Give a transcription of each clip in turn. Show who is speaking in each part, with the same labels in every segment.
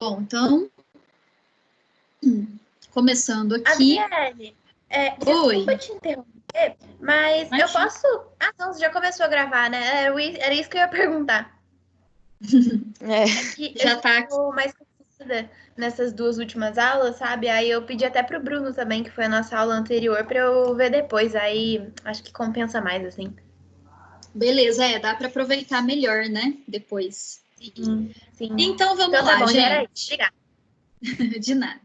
Speaker 1: Bom, então, começando aqui.
Speaker 2: Adriele, desculpa
Speaker 1: Oi.
Speaker 2: te interromper, mas eu posso... Ah, não, você já começou a gravar, né? Era isso que eu ia perguntar. Que
Speaker 1: Já
Speaker 2: eu
Speaker 1: tá.
Speaker 2: estou mais confundida nessas duas últimas aulas, sabe? Aí eu pedi até pro Bruno também, que foi a nossa aula anterior, para eu ver depois. Aí acho que compensa mais, assim.
Speaker 1: Beleza, dá para aproveitar melhor, né? Depois.
Speaker 2: Sim, sim.
Speaker 1: Então, vamos
Speaker 2: Então tá
Speaker 1: lá,
Speaker 2: bom, já era isso.
Speaker 1: gente.
Speaker 2: Obrigada.
Speaker 1: De nada.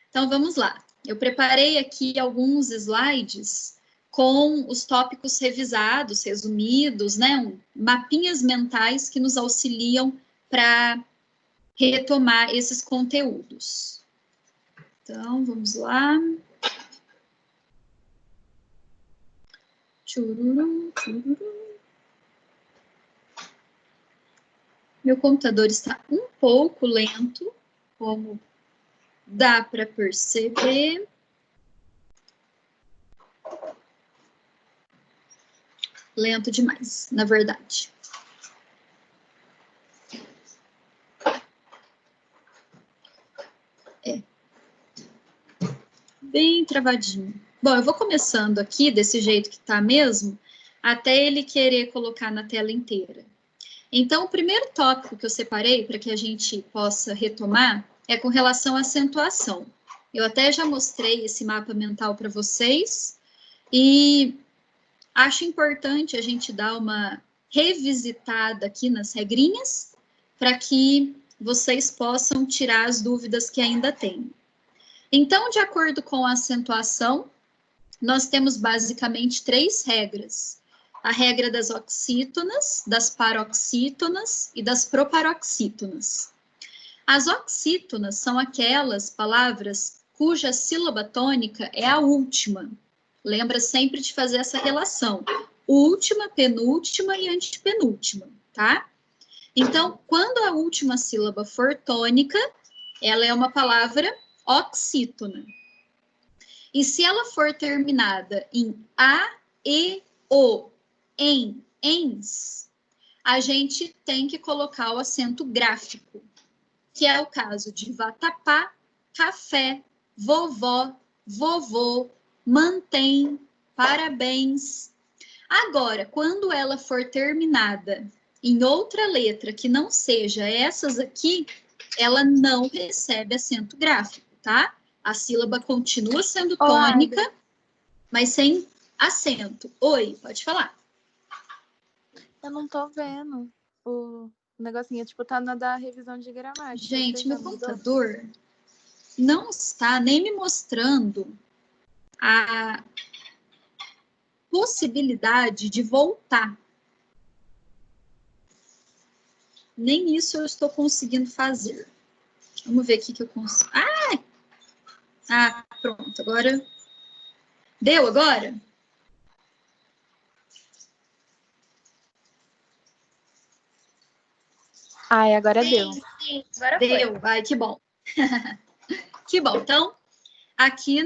Speaker 1: Então, vamos lá. Eu preparei aqui alguns slides com os tópicos revisados, resumidos, né? Mapinhas mentais que nos auxiliam para retomar esses conteúdos. Então, vamos lá. Tchururu, tchururu. Meu computador está um pouco lento, como dá para perceber. Lento demais, na verdade. Bem travadinho. Bom, eu vou começando aqui desse jeito que tá mesmo, até ele querer colocar na tela inteira. Então, o primeiro tópico que eu separei para que a gente possa retomar é com relação à acentuação. Eu até já mostrei esse mapa mental para vocês e acho importante a gente dar uma revisitada aqui nas regrinhas para que vocês possam tirar as dúvidas que ainda têm. Então, de acordo com a acentuação, nós temos basicamente 3 regras. A regra das oxítonas, das paroxítonas e das proparoxítonas. As oxítonas são aquelas palavras cuja sílaba tônica é a última. Lembra sempre de fazer essa relação. Última, penúltima e antepenúltima, tá? Então, quando a última sílaba for tônica, ela é uma palavra oxítona. E se ela for terminada em a, e, o, em, ens, a gente tem que colocar o acento gráfico, que é o caso de vatapá, café, vovó, vovô, mantém, parabéns. Agora, quando ela for terminada em outra letra que não seja essas aqui, ela não recebe acento gráfico, tá? A sílaba continua sendo tônica, mas sem acento. Oi, pode falar.
Speaker 3: Eu não tô vendo o negocinho, tipo, tá na da revisão de gramática.
Speaker 1: Gente, meu computador não está nem me mostrando a possibilidade de voltar. Nem isso eu estou conseguindo fazer. Vamos ver aqui que eu consigo. Ah, pronto. Agora. Deu agora?
Speaker 3: Ai, agora
Speaker 2: Sim,
Speaker 3: deu.
Speaker 2: sim, agora
Speaker 1: Deu.
Speaker 2: foi.
Speaker 1: Ai, que bom. Que bom. Então, aqui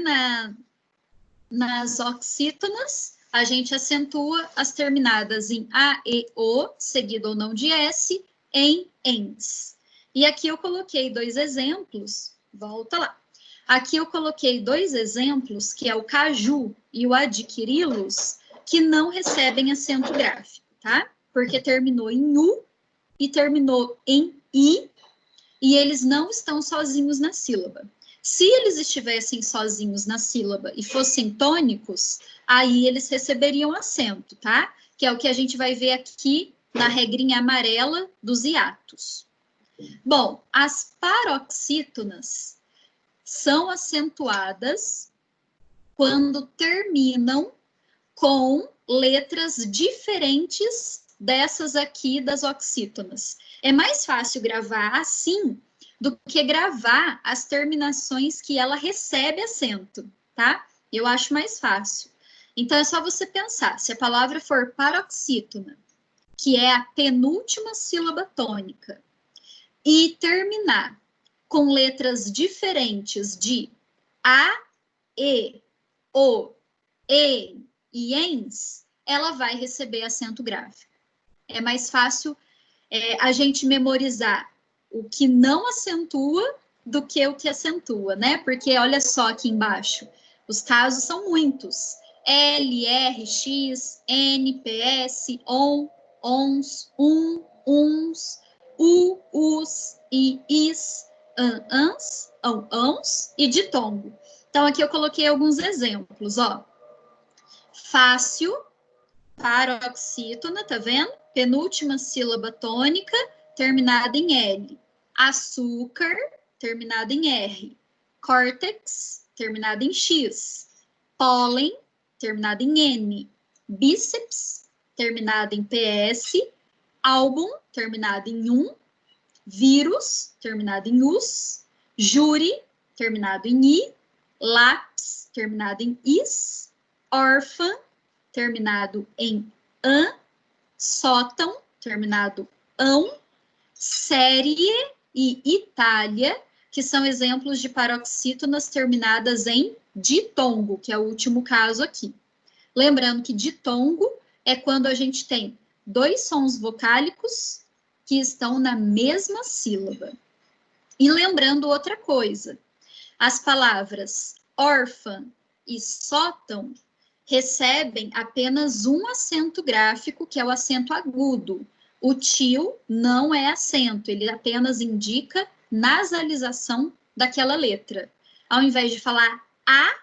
Speaker 1: nas oxítonas, a gente acentua as terminadas em A, E, O, seguido ou não de S, em ENS. E aqui eu coloquei 2 exemplos, volta lá. Aqui eu coloquei 2 exemplos, que é o caju e o adquiri-los, que não recebem acento gráfico, tá? Porque terminou em U e terminou em I, e eles não estão sozinhos na sílaba. Se eles estivessem sozinhos na sílaba e fossem tônicos, aí eles receberiam acento, tá? Que é o que a gente vai ver aqui na regrinha amarela dos hiatos. Bom, as paroxítonas são acentuadas quando terminam com letras diferentes dessas aqui das oxítonas. É mais fácil gravar assim do que gravar as terminações que ela recebe acento, tá? Eu acho mais fácil. Então, é só você pensar, se a palavra for paroxítona, que é a penúltima sílaba tônica, e terminar com letras diferentes de A, E, O, E e ENS, ela vai receber acento gráfico. É mais fácil a gente memorizar o que não acentua do que o que acentua, né? Porque olha só aqui embaixo, os casos são muitos. L, R, X, N, PS, ON, ONS, UNS, US, I, IS, ANS, ANS e ditongo. Então, aqui eu coloquei alguns exemplos, ó. Fácil, paroxítona, tá vendo? Penúltima sílaba tônica, terminada em L. Açúcar, terminada em R. Córtex, terminada em X. Pólen, terminada em N. Bíceps, terminada em PS. Álbum, terminada em vírus, terminado em us, júri, terminado em i, lápis, terminado em is, órfã, terminado em an, sótão, terminado ão, série e Itália, que são exemplos de paroxítonas terminadas em ditongo, que é o último caso aqui. Lembrando que ditongo é quando a gente tem dois sons vocálicos que estão na mesma sílaba. E lembrando outra coisa, as palavras órfã e sótão recebem apenas um acento gráfico, que é o acento agudo. O tio não é acento, ele apenas indica nasalização daquela letra. Ao invés de falar A,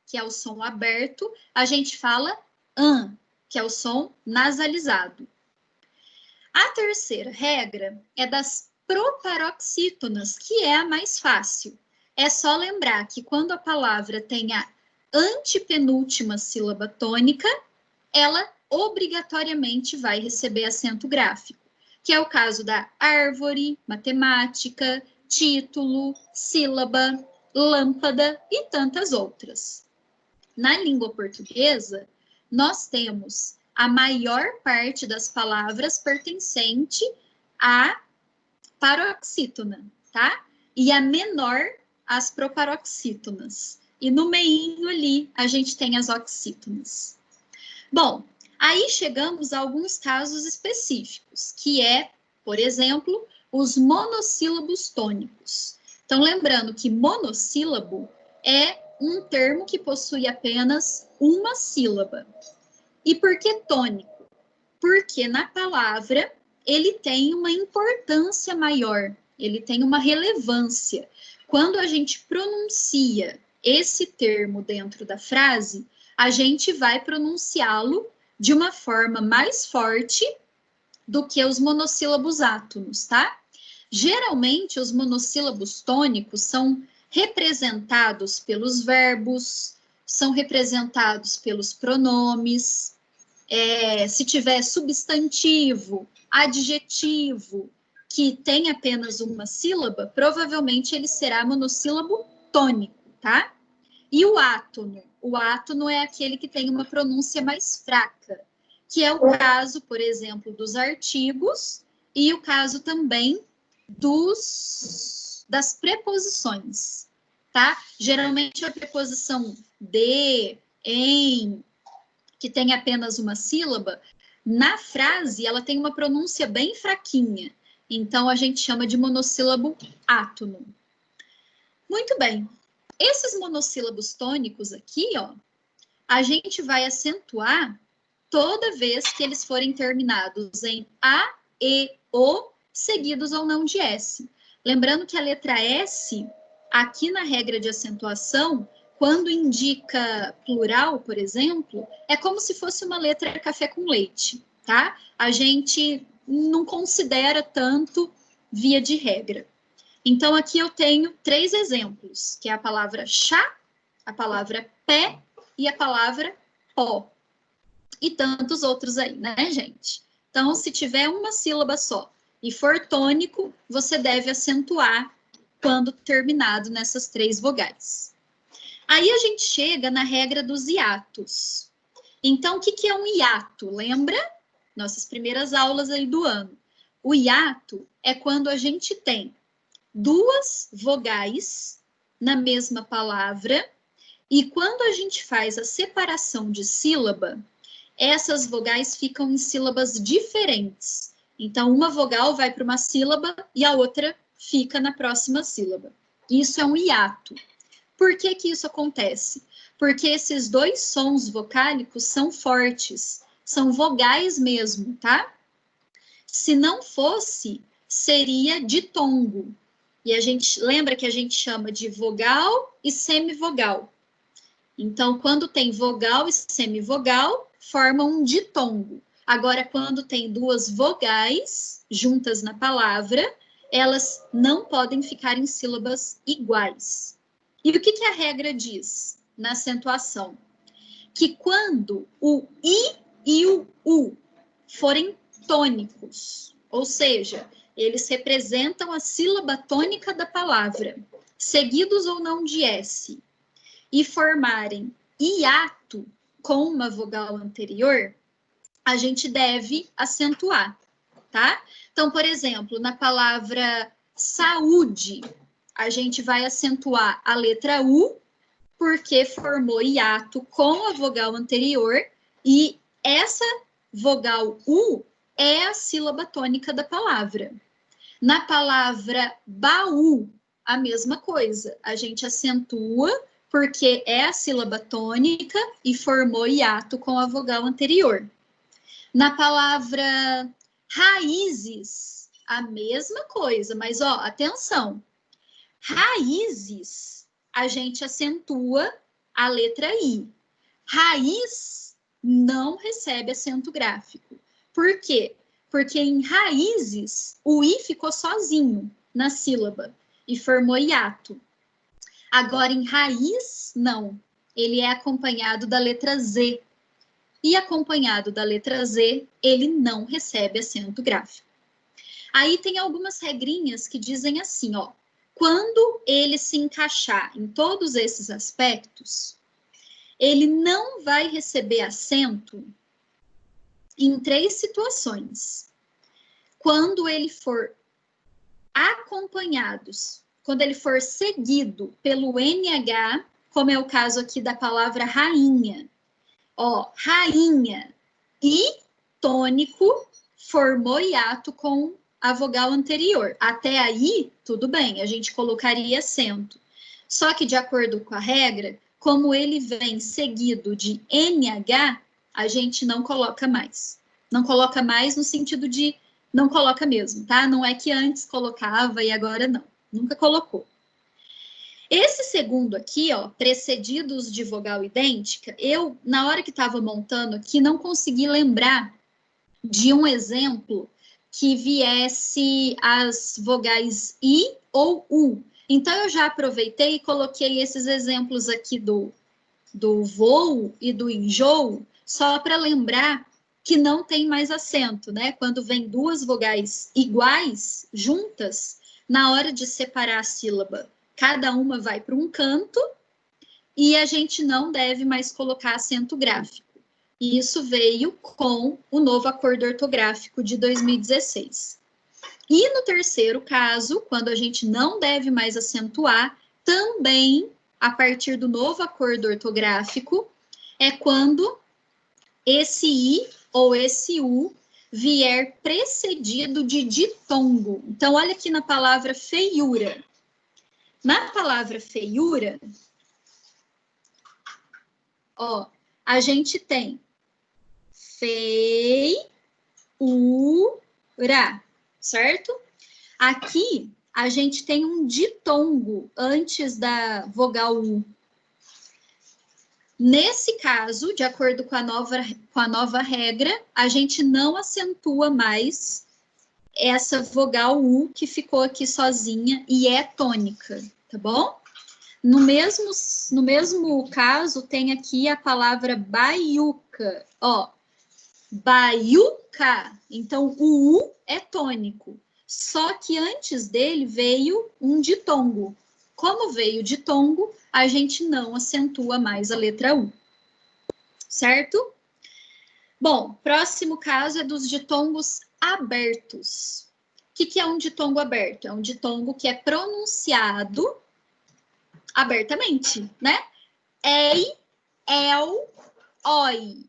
Speaker 1: que é o som aberto, a gente fala AN, que é o som nasalizado. A terceira regra é das proparoxítonas, que é a mais fácil. É só lembrar que quando a palavra tem a antepenúltima sílaba tônica, ela obrigatoriamente vai receber acento gráfico, que é o caso da árvore, matemática, título, sílaba, lâmpada e tantas outras. Na língua portuguesa, nós temos a maior parte das palavras pertencente à paroxítona, tá? E a menor às proparoxítonas. E no meinho ali, a gente tem as oxítonas. Bom, aí chegamos a alguns casos específicos, que é, por exemplo, os monossílabos tônicos. Então, lembrando que monossílabo é um termo que possui apenas uma sílaba. E por que tônico? Porque na palavra ele tem uma importância maior, ele tem uma relevância. Quando a gente pronuncia esse termo dentro da frase, a gente vai pronunciá-lo de uma forma mais forte do que os monossílabos átonos, tá? Geralmente, os monossílabos tônicos são representados pelos verbos, são representados pelos pronomes. Se tiver substantivo, adjetivo, que tem apenas uma sílaba, provavelmente ele será monossílabo tônico, tá? E o átono? O átono é aquele que tem uma pronúncia mais fraca, que é o caso, por exemplo, dos artigos e o caso também das preposições, tá? Geralmente a preposição de, em, que tem apenas uma sílaba, na frase ela tem uma pronúncia bem fraquinha. Então a gente chama de monossílabo átono. Muito bem. Esses monossílabos tônicos aqui, ó, a gente vai acentuar toda vez que eles forem terminados em A, E, O, seguidos ou não de S. Lembrando que a letra S, aqui na regra de acentuação, quando indica plural, por exemplo, é como se fosse uma letra café com leite, tá? A gente não considera tanto via de regra. Então, aqui eu tenho 3 exemplos, que é a palavra chá, a palavra pé e a palavra pó. E tantos outros aí, né, gente? Então, se tiver uma sílaba só e for tônico, você deve acentuar quando terminado nessas 3 vogais. Aí a gente chega na regra dos hiatos. Então, o que é um hiato? Lembra? Nossas primeiras aulas aí do ano. O hiato é quando a gente tem 2 vogais na mesma palavra e quando a gente faz a separação de sílaba, essas vogais ficam em sílabas diferentes. Então, uma vogal vai para uma sílaba e a outra fica na próxima sílaba. Isso é um hiato. Por que que isso acontece? Porque esses dois sons vocálicos são fortes, são vogais mesmo, tá? Se não fosse, seria ditongo. E a gente lembra que a gente chama de vogal e semivogal. Então, quando tem vogal e semivogal, formam um ditongo. Agora, quando tem duas vogais juntas na palavra, elas não podem ficar em sílabas iguais. E o que que a regra diz na acentuação? Que quando o I e o U forem tônicos, ou seja, eles representam a sílaba tônica da palavra, seguidos ou não de S, e formarem hiato com uma vogal anterior, a gente deve acentuar, tá? Então, por exemplo, na palavra saúde, a gente vai acentuar a letra U, porque formou hiato com a vogal anterior, e essa vogal U é a sílaba tônica da palavra. Na palavra baú, a mesma coisa. A gente acentua porque é a sílaba tônica e formou hiato com a vogal anterior. Na palavra raízes, a mesma coisa, mas ó, atenção. Raízes, a gente acentua a letra I. Raiz não recebe acento gráfico. Por quê? Porque em raízes, o I ficou sozinho na sílaba e formou hiato. Agora, em raiz, não. Ele é acompanhado da letra Z. E acompanhado da letra Z, ele não recebe acento gráfico. Aí tem algumas regrinhas que dizem assim, ó. Quando ele se encaixar em todos esses aspectos, ele não vai receber acento em 3 situações. Quando ele for acompanhados, quando ele for seguido pelo NH, como é o caso aqui da palavra rainha. Ó, rainha e tônico formou hiato com a vogal anterior. Até aí, tudo bem, a gente colocaria acento. Só que, de acordo com a regra, como ele vem seguido de NH, a gente não coloca mais. Não coloca mais no sentido de não coloca mesmo, tá? Não é que antes colocava e agora não. Nunca colocou. Esse segundo aqui, ó, precedidos de vogal idêntica, eu, na hora que estava montando aqui, não consegui lembrar de um exemplo que viesse as vogais I ou U. Então, eu já aproveitei e coloquei esses exemplos aqui do voo e do enjoo, só para lembrar que não tem mais acento, né? Quando vem duas vogais iguais, juntas, na hora de separar a sílaba, cada uma vai para um canto e a gente não deve mais colocar acento gráfico. E isso veio com o novo acordo ortográfico de 2016. E no terceiro caso, quando a gente não deve mais acentuar, também, a partir do novo acordo ortográfico, é quando esse I ou esse U vier precedido de ditongo. Então, olha aqui na palavra feiura. Na palavra feiura, ó, a gente tem feiura, certo? Aqui, a gente tem um ditongo antes da vogal U. Nesse caso, de acordo com a nova regra, a gente não acentua mais essa vogal U que ficou aqui sozinha e é tônica, tá bom? No mesmo caso, tem aqui a palavra baiuca, ó, baiuca, então o U é tônico, só que antes dele veio um ditongo. Como veio ditongo, a gente não acentua mais a letra U, certo? Bom, próximo caso é dos ditongos abertos. O que é um ditongo aberto? É um ditongo que é pronunciado abertamente, né? Ei, el, oi.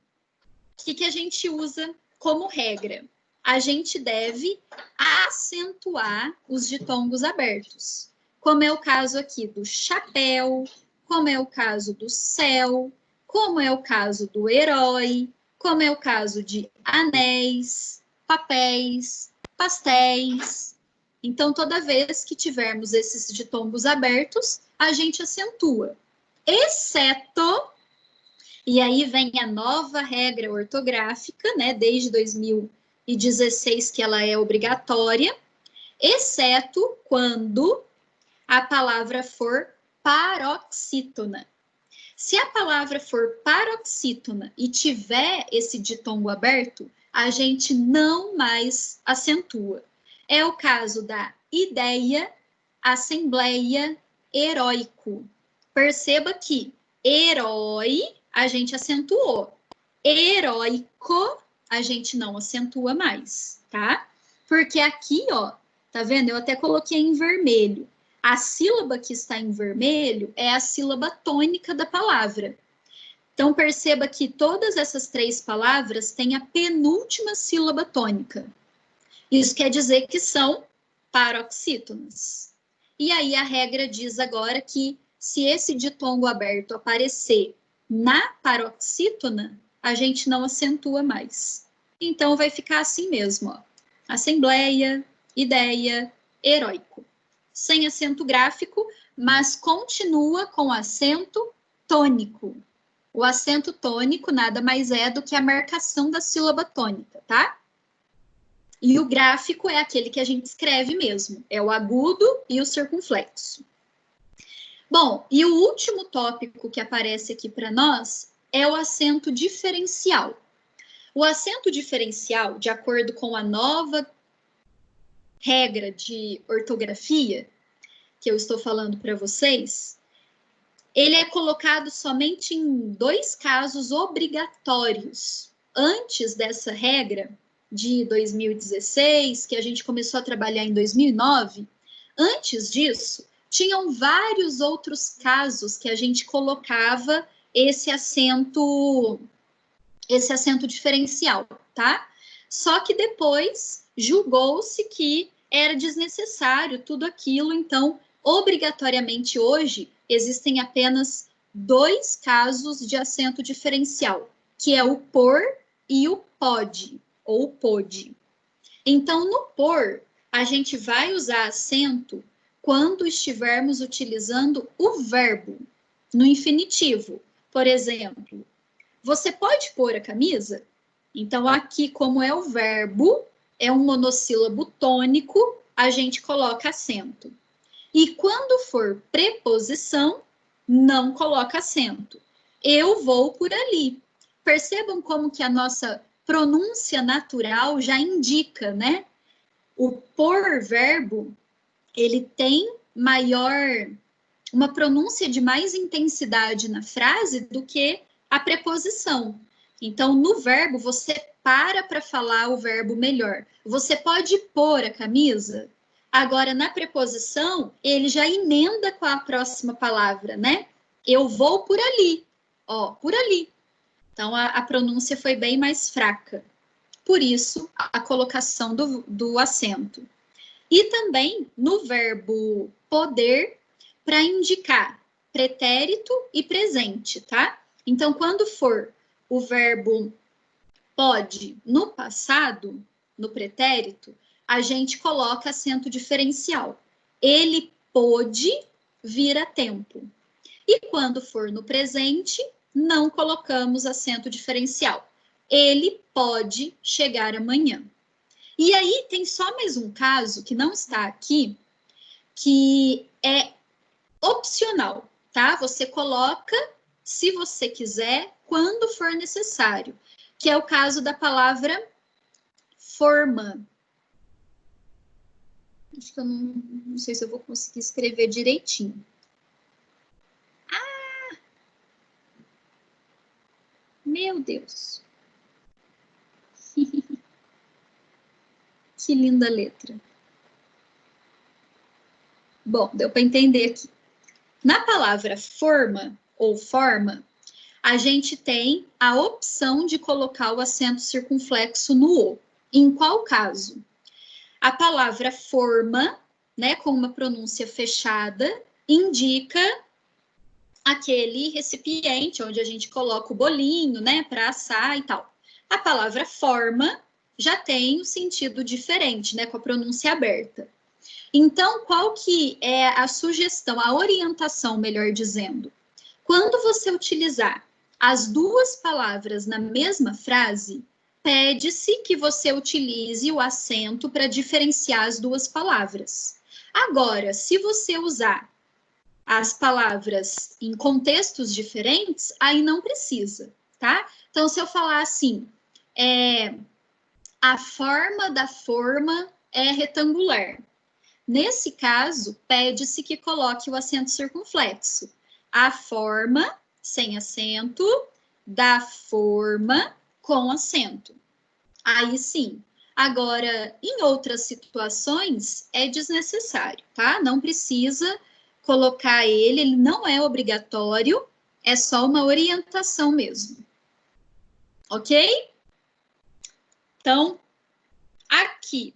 Speaker 1: O que a gente usa como regra? a gente deve acentuar os ditongos abertos, como é o caso aqui do chapéu, como é o caso do céu, como é o caso do herói, como é o caso de anéis, papéis, pastéis. Então, toda vez que tivermos esses ditongos abertos, a gente acentua. Exceto, e aí vem a nova regra ortográfica, né, desde 2016 que ela é obrigatória, exceto quando a palavra for paroxítona. Se a palavra for paroxítona e tiver esse ditongo aberto, a gente não mais acentua. É o caso da ideia, assembleia, heróico. Perceba que herói a gente acentuou. Heróico a gente não acentua mais, tá? Porque aqui, ó, tá vendo? Eu até coloquei em vermelho. A sílaba que está em vermelho é a sílaba tônica da palavra. Então, perceba que todas essas 3 palavras têm a penúltima sílaba tônica. Isso quer dizer que são paroxítonas. E aí a regra diz agora que se esse ditongo aberto aparecer na paroxítona, a gente não acentua mais. Então, vai ficar assim mesmo, ó. Assembleia, ideia, heróico. Sem acento gráfico, mas continua com acento tônico. O acento tônico nada mais é do que a marcação da sílaba tônica, tá? E o gráfico é aquele que a gente escreve mesmo, é o agudo e o circunflexo. Bom, e o último tópico que aparece aqui para nós é o acento diferencial. O acento diferencial, de acordo com a nova regra de ortografia, que eu estou falando para vocês, ele é colocado somente em 2 casos obrigatórios. Antes dessa regra de 2016, que a gente começou a trabalhar em 2009, antes disso, tinham vários outros casos que a gente colocava esse acento diferencial, tá? Só que depois julgou-se que era desnecessário tudo aquilo, então, obrigatoriamente hoje, existem apenas 2 casos de acento diferencial, que é o por e o pode, ou pode. Então, no por, a gente vai usar acento quando estivermos utilizando o verbo no infinitivo. Por exemplo, você pode pôr a camisa? Então, aqui, como é o verbo, é um monossílabo tônico, a gente coloca acento. E quando for preposição, não coloca acento. Eu vou por ali. Percebam como que a nossa pronúncia natural já indica, né? O por verbo, ele tem uma pronúncia de mais intensidade na frase do que a preposição. Então, no verbo, você para falar o verbo melhor. Você pode pôr a camisa? Agora, na preposição, ele já emenda com a próxima palavra, né? Eu vou por ali. Ó, por ali. Então, a pronúncia foi bem mais fraca. Por isso, a colocação do acento. E também no verbo poder, para indicar pretérito e presente, tá? Então, quando for o verbo pode no passado, no pretérito, a gente coloca acento diferencial. Ele pôde vir a tempo. E quando for no presente, não colocamos acento diferencial. Ele pode chegar amanhã. E aí tem só mais um caso que não está aqui, que é opcional, tá? Você coloca, se você quiser, quando for necessário, que é o caso da palavra forma. Acho que eu não sei se eu vou conseguir escrever direitinho. Ah! Meu Deus! Que linda letra. Bom, deu para entender aqui. Na palavra forma ou forma, a gente tem a opção de colocar o acento circunflexo no O. Em qual caso? A palavra forma, né, com uma pronúncia fechada, indica aquele recipiente onde a gente coloca o bolinho, né, para assar e tal. A palavra forma já tem um sentido diferente, né, com a pronúncia aberta. Então, qual que é a sugestão, a orientação, melhor dizendo? Quando você utilizar as duas palavras na mesma frase, pede-se que você utilize o acento para diferenciar as duas palavras. Agora, se você usar as palavras em contextos diferentes, aí não precisa, tá? Então, se eu falar assim, a forma da forma é retangular. Nesse caso, pede-se que coloque o acento circunflexo. A forma, sem acento, da forma, com acento. Aí sim. Agora, em outras situações, é desnecessário, tá? Não precisa colocar ele não é obrigatório, é só uma orientação mesmo. Ok? Então, aqui,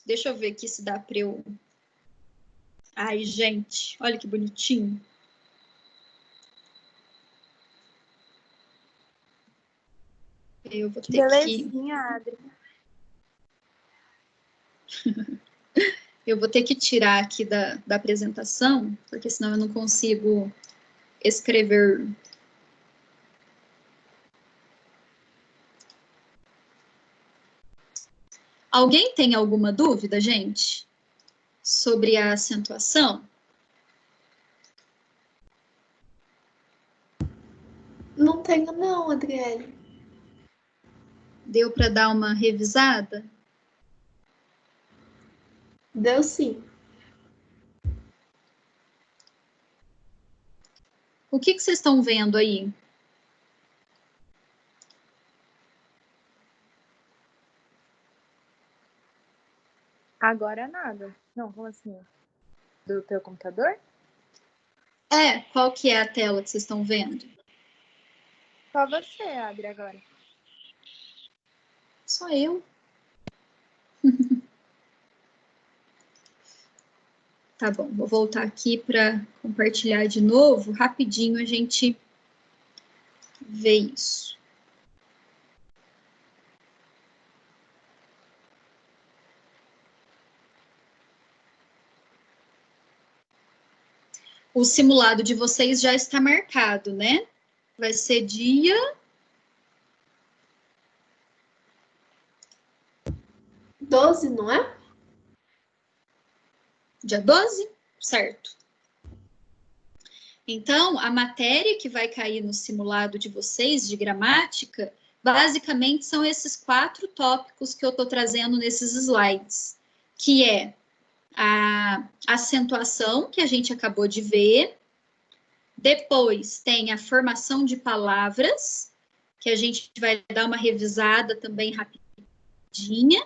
Speaker 1: deixa eu ver aqui se dá para eu... Ai, gente, olha que bonitinho. Eu vou ter
Speaker 3: Belezinha, Adri.
Speaker 1: Eu vou ter que tirar aqui da apresentação, porque senão eu não consigo escrever. Alguém tem alguma dúvida, gente, sobre a acentuação?
Speaker 2: Não tenho não, Adriele.
Speaker 1: Deu para dar uma revisada?
Speaker 2: Deu sim.
Speaker 1: O que vocês estão vendo aí?
Speaker 3: Agora nada. Não, como assim? Do teu computador?
Speaker 1: Qual que é a tela que vocês estão vendo?
Speaker 3: Só você, Adri, agora.
Speaker 1: Só eu. Tá bom, vou voltar aqui para compartilhar de novo. Rapidinho a gente vê isso. O simulado de vocês já está marcado, né? Vai ser dia...
Speaker 2: 12, não é?
Speaker 1: Dia 12? Certo. Então, a matéria que vai cair no simulado de vocês, de gramática, basicamente são esses 4 tópicos que eu estou trazendo nesses slides, que é a acentuação, que a gente acabou de ver, depois tem a formação de palavras, que a gente vai dar uma revisada também rapidinho,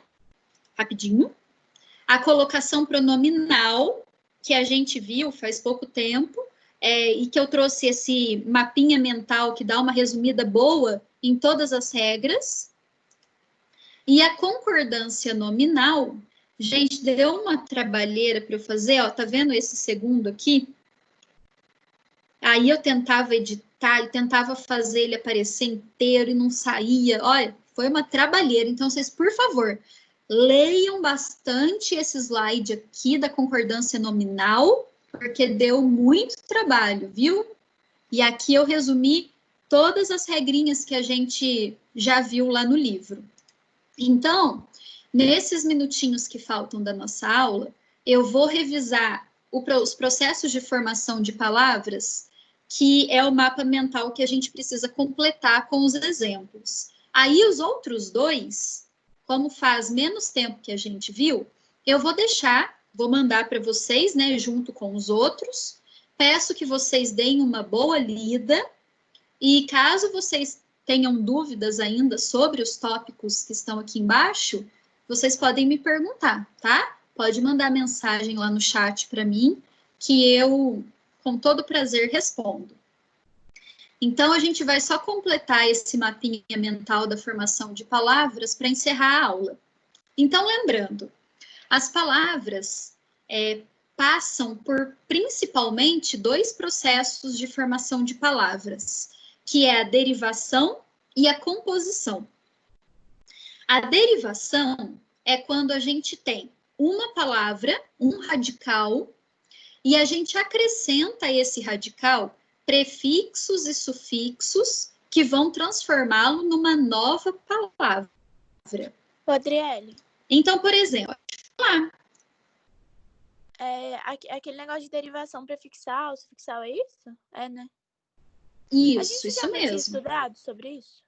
Speaker 1: a colocação pronominal, que a gente viu faz pouco tempo, e que eu trouxe esse mapinha mental que dá uma resumida boa em todas as regras. E a concordância nominal, gente, deu uma trabalheira para eu fazer, ó, tá vendo esse segundo aqui? Aí eu tentava editar e tentava fazer ele aparecer inteiro e não saía. Olha, foi uma trabalheira. Então, vocês, por favor, leiam bastante esse slide aqui da concordância nominal, porque deu muito trabalho, viu? E aqui eu resumi todas as regrinhas que a gente já viu lá no livro. Então, nesses minutinhos que faltam da nossa aula, eu vou revisar os processos de formação de palavras, que é o mapa mental que a gente precisa completar com os exemplos. Aí, os outros 2, como faz menos tempo que a gente viu, eu vou mandar para vocês, né, junto com os outros. Peço que vocês deem uma boa lida e caso vocês tenham dúvidas ainda sobre os tópicos que estão aqui embaixo, vocês podem me perguntar, tá? Pode mandar mensagem lá no chat para mim, que eu, com todo prazer, respondo. Então, a gente vai só completar esse mapinha mental da formação de palavras para encerrar a aula. Então, lembrando, as palavras passam por principalmente 2 processos de formação de palavras, que é a derivação e a composição. A derivação é quando a gente tem uma palavra, um radical, e a gente acrescenta a esse radical prefixos e sufixos que vão transformá-lo numa nova palavra.
Speaker 3: Adriele.
Speaker 1: Então, por exemplo, lá.
Speaker 3: Aquele negócio de derivação prefixal, sufixal, é isso? É, né?
Speaker 1: Isso
Speaker 3: já
Speaker 1: mesmo.
Speaker 3: tinha estudado sobre isso?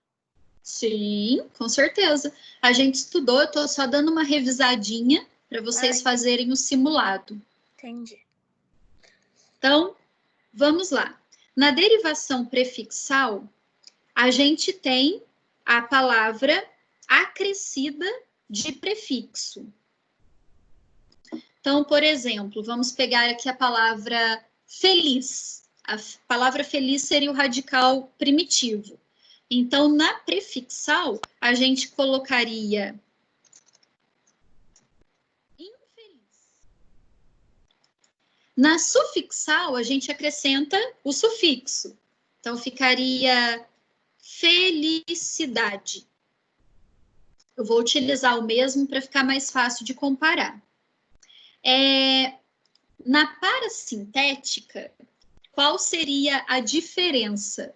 Speaker 1: Sim, com certeza. A gente estudou, eu estou só dando uma revisadinha para vocês fazerem o simulado.
Speaker 3: Entendi.
Speaker 1: Então, vamos lá. Na derivação prefixal, a gente tem a palavra acrescida de prefixo. Então, por exemplo, vamos pegar aqui a palavra feliz. A palavra feliz seria o radical primitivo. Então, na prefixal, a gente colocaria infeliz. Na sufixal, a gente acrescenta o sufixo. Então, ficaria felicidade. Eu vou utilizar o mesmo para ficar mais fácil de comparar. Na parassintética, qual seria a diferença?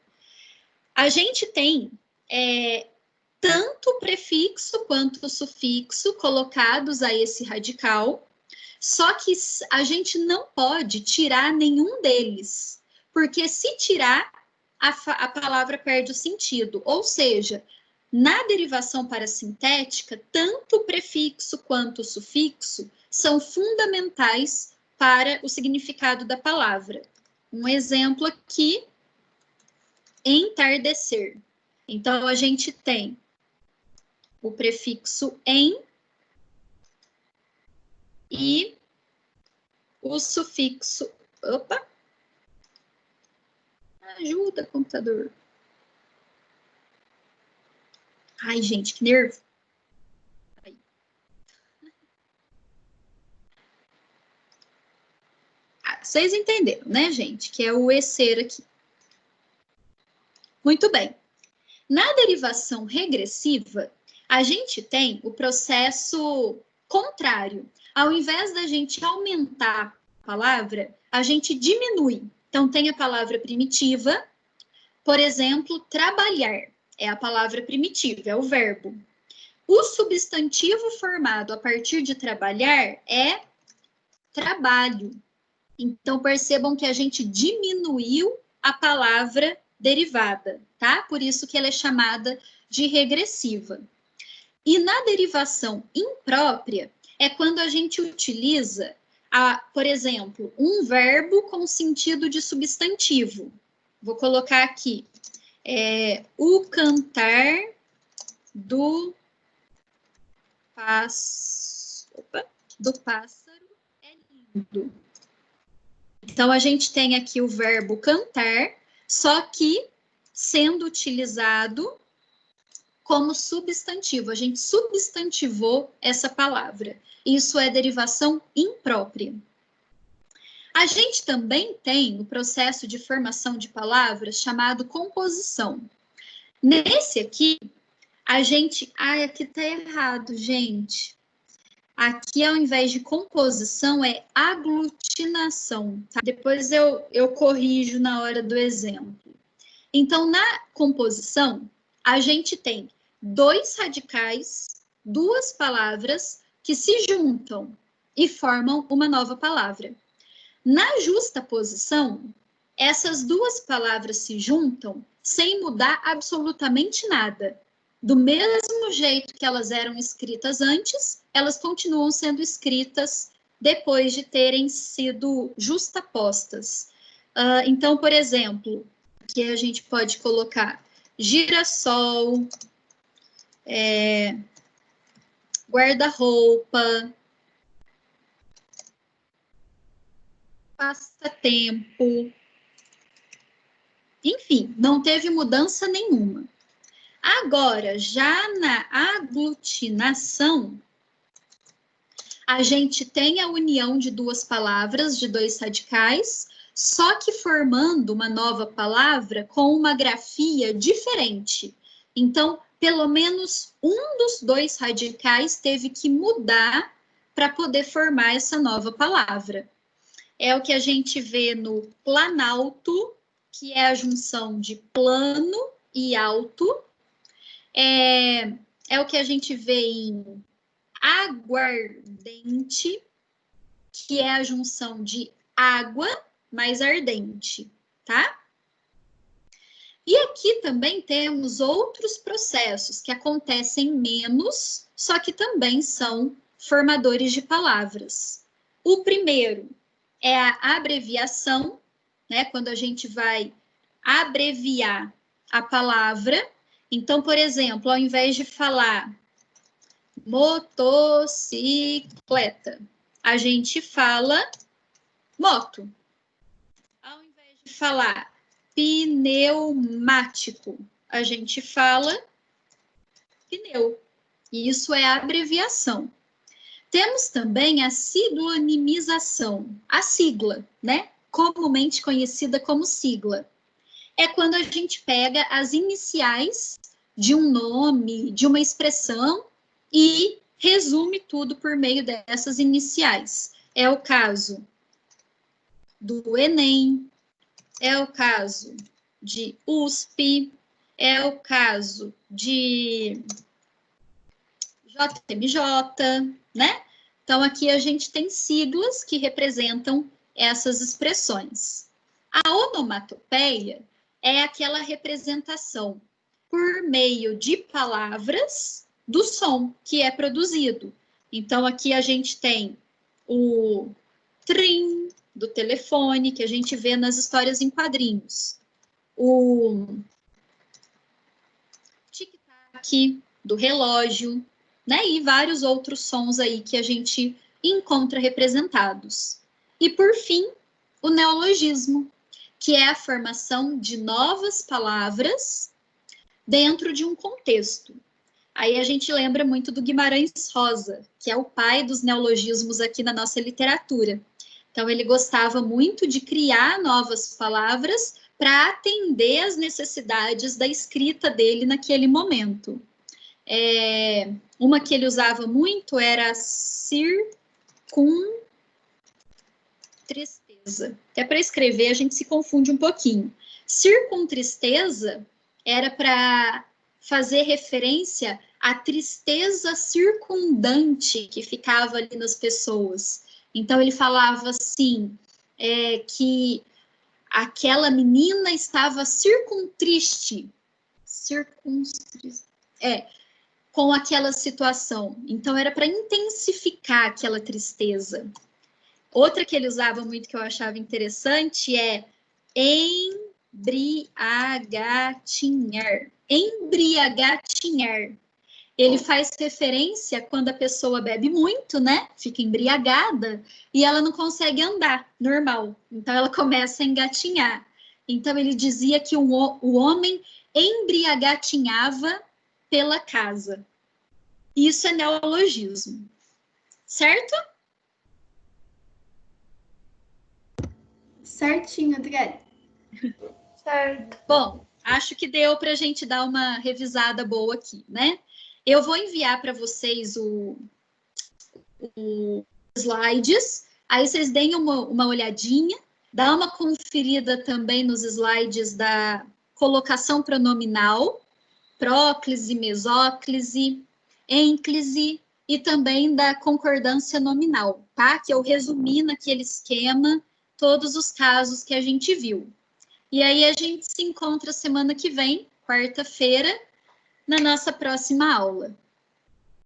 Speaker 1: A gente tem tanto o prefixo quanto o sufixo colocados a esse radical, só que a gente não pode tirar nenhum deles, porque se tirar, a palavra perde o sentido. Ou seja, na derivação parassintética, tanto o prefixo quanto o sufixo são fundamentais para o significado da palavra. Um exemplo aqui, entardecer. Então, a gente tem o prefixo em e o sufixo... Opa! Ajuda, computador. Ai, gente, que nervo. Aí. Vocês entenderam, né, gente? Que é o ESER aqui. Muito bem. Na derivação regressiva, a gente tem o processo contrário. Ao invés da gente aumentar a palavra, a gente diminui. Então, tem a palavra primitiva, por exemplo, trabalhar. É a palavra primitiva, é o verbo. O substantivo formado a partir de trabalhar é trabalho. Então, percebam que a gente diminuiu a palavra derivada, tá? Por isso que ela é chamada de regressiva. E na derivação imprópria, é quando a gente utiliza, por exemplo, um verbo com sentido de substantivo. Vou colocar aqui, o cantar do pássaro é lindo. Então, a gente tem aqui o verbo cantar, só que sendo utilizado como substantivo. A gente substantivou essa palavra. Isso é derivação imprópria. A gente também tem o processo de formação de palavras chamado composição. Nesse aqui, a gente... Ai, aqui tá errado, gente. Aqui, ao invés de composição, é aglutinação. Tá? Depois eu corrijo na hora do exemplo. Então, na composição, a gente tem 2 radicais, 2 palavras que se juntam e formam uma nova palavra. Na justaposição, essas 2 palavras se juntam sem mudar absolutamente nada. Do mesmo jeito que elas eram escritas antes, elas continuam sendo escritas depois de terem sido justapostas. Então, por exemplo, aqui a gente pode colocar girassol, guarda-roupa, passatempo, Enfim, não teve mudança nenhuma. Agora, já na aglutinação, a gente tem a união de duas palavras, de dois radicais, só que formando uma nova palavra com uma grafia diferente. Então, pelo menos um dos dois radicais teve que mudar para poder formar essa nova palavra. É o que a gente vê no planalto, que é a junção de plano e alto. É o que a gente vê em aguardente, que é a junção de água mais ardente, tá? E aqui também temos outros processos que acontecem menos, só que também são formadores de palavras. O primeiro é a abreviação, né? Quando a gente vai abreviar a palavra. Então, por exemplo, ao invés de falar motocicleta, a gente fala moto. Ao invés de falar pneumático, a gente fala pneu. E isso é a abreviação. Temos também a pseudonimização, a sigla, né? Comumente conhecida como sigla. É quando a gente pega as iniciais de um nome, de uma expressão e resume tudo por meio dessas iniciais. É o caso do Enem, é o caso de USP, é o caso de JMJ, né? Então, aqui a gente tem siglas que representam essas expressões. A onomatopeia é aquela representação por meio de palavras do som que é produzido. Então, aqui a gente tem o trim do telefone, que a gente vê nas histórias em quadrinhos. O tic-tac do relógio, né? E vários outros sons aí que a gente encontra representados. E, por fim, o neologismo, que é a formação de novas palavras dentro de um contexto. Aí a gente lembra muito do Guimarães Rosa, que é o pai dos neologismos aqui na nossa literatura. Então, ele gostava muito de criar novas palavras para atender às necessidades da escrita dele naquele momento. Uma que ele usava muito era circuntristeza. Até para escrever a gente se confunde um pouquinho. Circuntristeza era para fazer referência à tristeza circundante que ficava ali nas pessoas. Então, ele falava assim, que aquela menina estava circuntriste, com aquela situação. Então, era para intensificar aquela tristeza. Outra que ele usava muito, que eu achava interessante, é embriagatinhar. Embriagatinhar. Ele faz referência quando a pessoa bebe muito, né? Fica embriagada e ela não consegue andar normal. Então, ela começa a engatinhar. Então, ele dizia que o homem embriagatinhava pela casa. Isso é neologismo. Certo?
Speaker 2: Certinho, Adriele. Certo.
Speaker 1: Bom, acho que deu para a gente dar uma revisada boa aqui, né? Eu vou enviar para vocês os slides, aí vocês deem uma olhadinha, dá uma conferida também nos slides da colocação pronominal, próclise, mesóclise, ênclise e também da concordância nominal, tá? Que eu resumi naquele esquema todos os casos que a gente viu. E aí a gente se encontra semana que vem, quarta-feira, na nossa próxima aula.